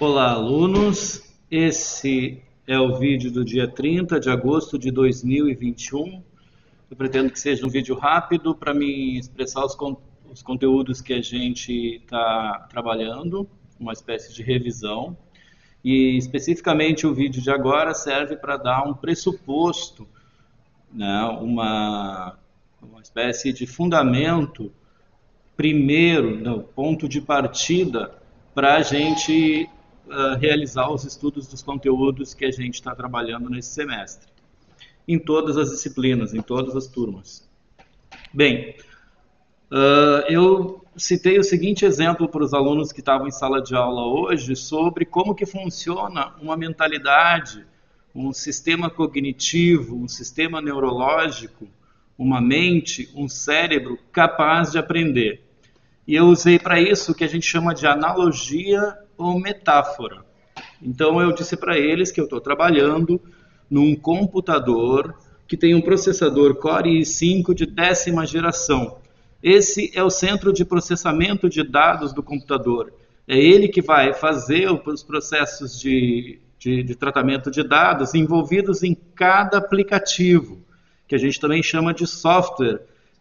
Olá, alunos. Esse é o vídeo do dia 30 de agosto de 2021. Eu pretendo que seja um vídeo rápido para me expressar os conteúdos que a gente está trabalhando, uma espécie de revisão. E especificamente o vídeo de agora serve para dar um pressuposto, né, uma espécie de fundamento primeiro, no ponto de partida, para a gente realizar os estudos dos conteúdos que a gente está trabalhando nesse semestre, em todas as disciplinas, em todas as turmas. Bem, eu citei o seguinte exemplo para os alunos que estavam em sala de aula hoje sobre como que funciona uma mentalidade, um sistema cognitivo, um sistema neurológico, uma mente, um cérebro capaz de aprender. E eu usei para isso o que a gente chama de analogia ou metáfora. Então eu disse para eles que eu estou trabalhando num computador que tem um processador Core i5 de 10ª geração. Esse é o centro de processamento de dados do computador. É ele que vai fazer os processos de tratamento de dados envolvidos em cada aplicativo, que a gente também chama de software,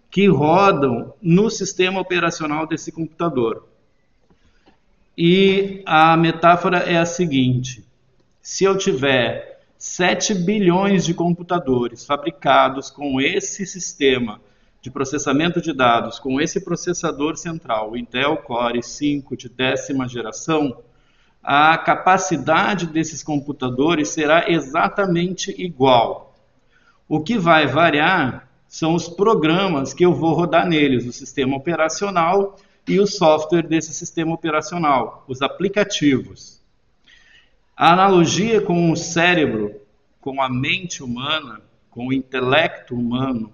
que rodam no sistema operacional desse computador. E a metáfora é a seguinte: se eu tiver 7 bilhões de computadores fabricados com esse sistema de processamento de dados, com esse processador central, o Intel Core i5 de 10ª geração, a capacidade desses computadores será exatamente igual. O que vai variar são os programas que eu vou rodar neles, o sistema operacional e o software desse sistema operacional, os aplicativos. A analogia com o cérebro, com a mente humana, com o intelecto humano,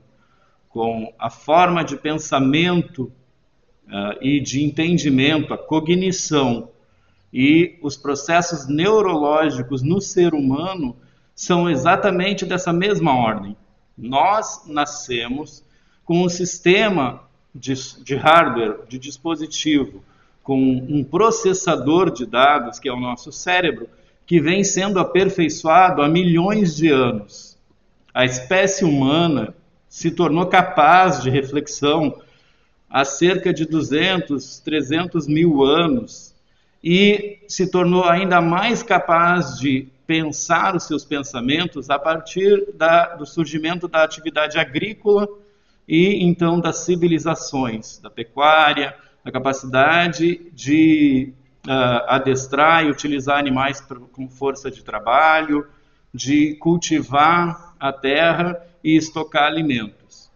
com a forma de pensamento e de entendimento, a cognição e os processos neurológicos no ser humano são exatamente dessa mesma ordem. Nós nascemos com um sistema de hardware, de dispositivo, com um processador de dados, que é o nosso cérebro, que vem sendo aperfeiçoado há milhões de anos. A espécie humana se tornou capaz de reflexão há cerca de 200, 300 mil anos e se tornou ainda mais capaz de pensar os seus pensamentos a partir do surgimento da atividade agrícola e então das civilizações, da pecuária, a capacidade de adestrar e utilizar animais como força de trabalho, de cultivar a terra e estocar alimentos.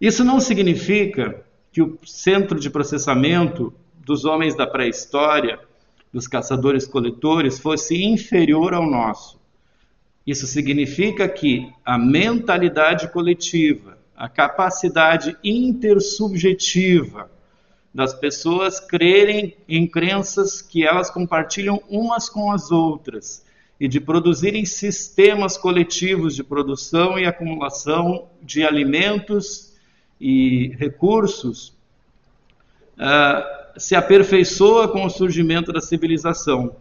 Isso não significa que o centro de processamento dos homens da pré-história, dos caçadores-coletores, fosse inferior ao nosso. Isso significa que a mentalidade coletiva, a capacidade intersubjetiva das pessoas crerem em crenças que elas compartilham umas com as outras e de produzirem sistemas coletivos de produção e acumulação de alimentos e recursos, se aperfeiçoa com o surgimento da civilização.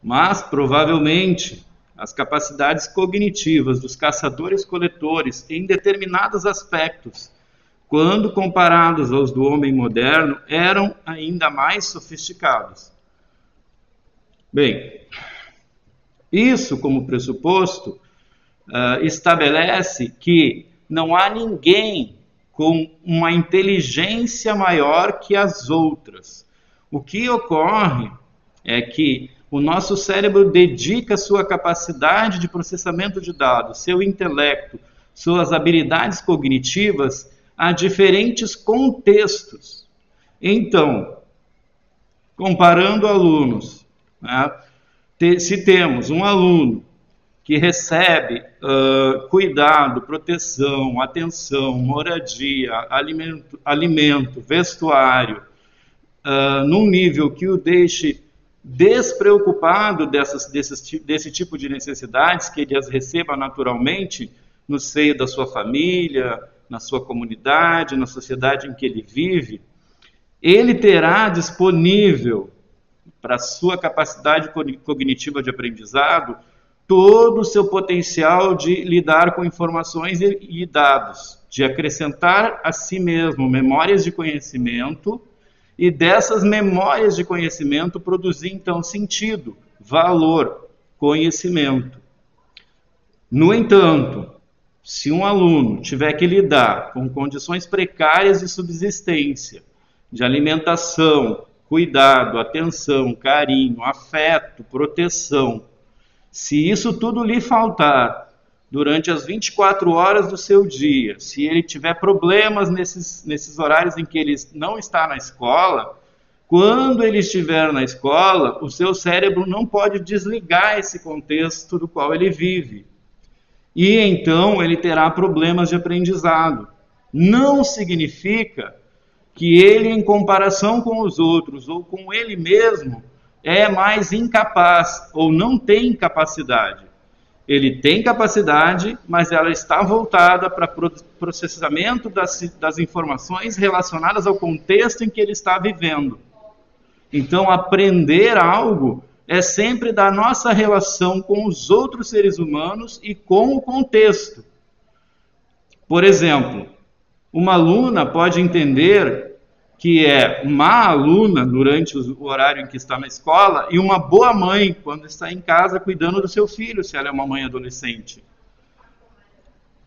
Mas, provavelmente, as capacidades cognitivas dos caçadores-coletores em determinados aspectos, quando comparados aos do homem moderno, eram ainda mais sofisticados. Bem, isso como pressuposto estabelece que não há ninguém com uma inteligência maior que as outras. O que ocorre é que o nosso cérebro dedica sua capacidade de processamento de dados, seu intelecto, suas habilidades cognitivas a diferentes contextos. Então, comparando alunos, né, se temos um aluno que recebe cuidado, proteção, atenção, moradia, alimento, vestuário, num nível que o deixe despreocupado desse tipo de necessidades, que ele as receba naturalmente no seio da sua família, na sua comunidade, na sociedade em que ele vive, ele terá disponível para a sua capacidade cognitiva de aprendizado todo o seu potencial de lidar com informações e dados, de acrescentar a si mesmo memórias de conhecimento e dessas memórias de conhecimento produzir então sentido, valor, conhecimento. No entanto, se um aluno tiver que lidar com condições precárias de subsistência, de alimentação, cuidado, atenção, carinho, afeto, proteção, se isso tudo lhe faltar durante as 24 horas do seu dia, se ele tiver problemas nesses horários em que ele não está na escola, quando ele estiver na escola, o seu cérebro não pode desligar esse contexto do qual ele vive. E então ele terá problemas de aprendizado. Não significa que ele, em comparação com os outros ou com ele mesmo, é mais incapaz ou não tem capacidade. Ele tem capacidade, mas ela está voltada para processamento das informações relacionadas ao contexto em que ele está vivendo. Então, aprender algo é sempre da nossa relação com os outros seres humanos e com o contexto. Por exemplo, uma aluna pode entender que é má aluna durante o horário em que está na escola e uma boa mãe quando está em casa cuidando do seu filho, se ela é uma mãe adolescente.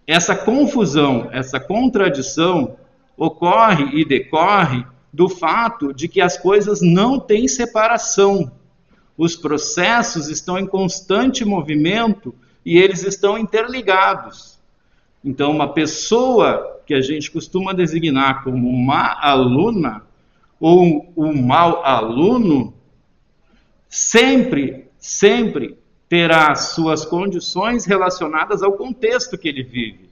Essa confusão, essa contradição ocorre e decorre do fato de que as coisas não têm separação. Os processos estão em constante movimento e eles estão interligados. Então, uma pessoa que a gente costuma designar como má aluna ou um mau aluno, sempre terá suas condições relacionadas ao contexto que ele vive.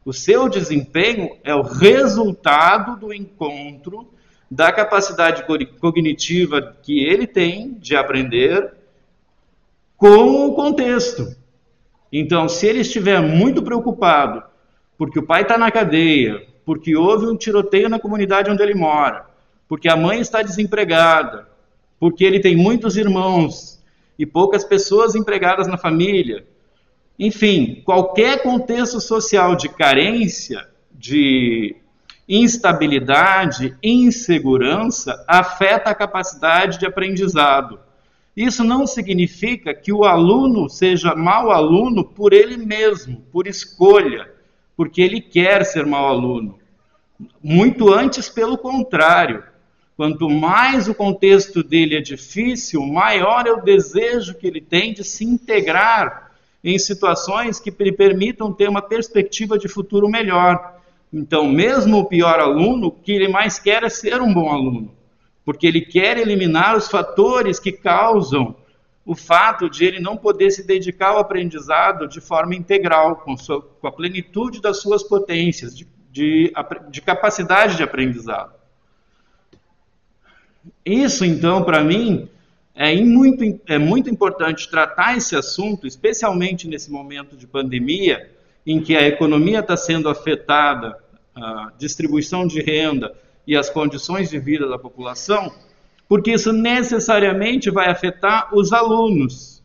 O seu desempenho é o resultado do encontro da capacidade cognitiva que ele tem de aprender com o contexto. Então, se ele estiver muito preocupado porque o pai está na cadeia, porque houve um tiroteio na comunidade onde ele mora, porque a mãe está desempregada, porque ele tem muitos irmãos e poucas pessoas empregadas na família, enfim, qualquer contexto social de carência, de instabilidade, insegurança, afeta a capacidade de aprendizado. Isso não significa que o aluno seja mau aluno por ele mesmo, por escolha, porque ele quer ser mau aluno. Muito antes, pelo contrário. Quanto mais o contexto dele é difícil, maior é o desejo que ele tem de se integrar em situações que lhe permitam ter uma perspectiva de futuro melhor. Então, mesmo o pior aluno, o que ele mais quer é ser um bom aluno, porque ele quer eliminar os fatores que causam o fato de ele não poder se dedicar ao aprendizado de forma integral, com a plenitude das suas potências, de capacidade de aprendizado. Isso, então, para mim, é muito importante tratar esse assunto, especialmente nesse momento de pandemia, em que a economia está sendo afetada, a distribuição de renda e as condições de vida da população, porque isso necessariamente vai afetar os alunos,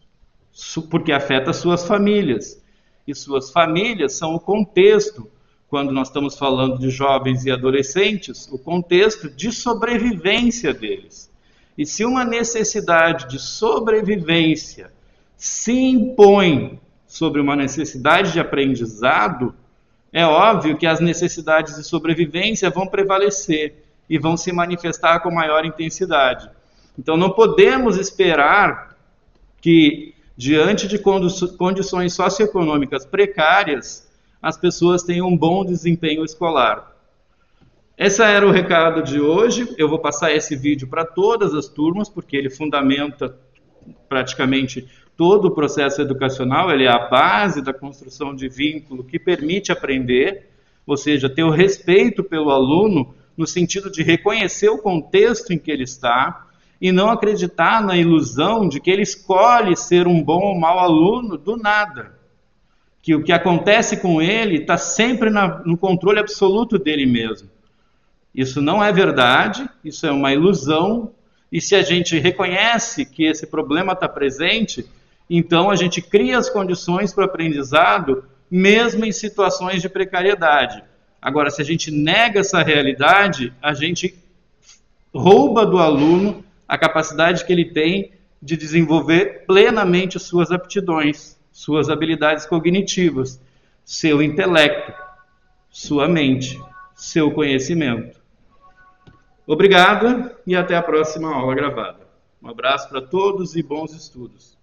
porque afeta suas famílias. E suas famílias são o contexto, quando nós estamos falando de jovens e adolescentes, o contexto de sobrevivência deles. E se uma necessidade de sobrevivência se impõe sobre uma necessidade de aprendizado, é óbvio que as necessidades de sobrevivência vão prevalecer e vão se manifestar com maior intensidade. Então não podemos esperar que, diante de condições socioeconômicas precárias, as pessoas tenham um bom desempenho escolar. Esse era o recado de hoje. Eu vou passar esse vídeo para todas as turmas, porque ele fundamenta praticamente todo o processo educacional, ele é a base da construção de vínculo que permite aprender, ou seja, ter o respeito pelo aluno no sentido de reconhecer o contexto em que ele está e não acreditar na ilusão de que ele escolhe ser um bom ou mau aluno do nada. Que o que acontece com ele está sempre no controle absoluto dele mesmo. Isso não é verdade, isso é uma ilusão, E se a gente reconhece que esse problema está presente, então a gente cria as condições para o aprendizado, mesmo em situações de precariedade. Agora, se a gente nega essa realidade, a gente rouba do aluno a capacidade que ele tem de desenvolver plenamente suas aptidões, suas habilidades cognitivas, seu intelecto, sua mente, seu conhecimento. Obrigado e até a próxima aula gravada. Um abraço para todos e bons estudos.